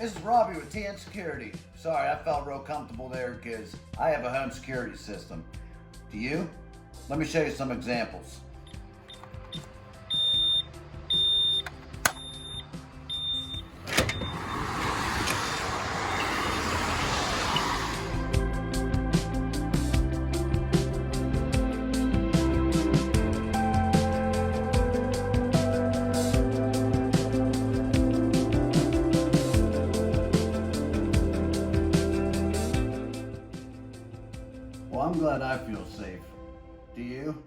This is Robbie with TN Security. Sorry, I felt real comfortable there because I have a home security system. Do you? Let me show you some examples. Well, I'm glad I feel safe. Do you?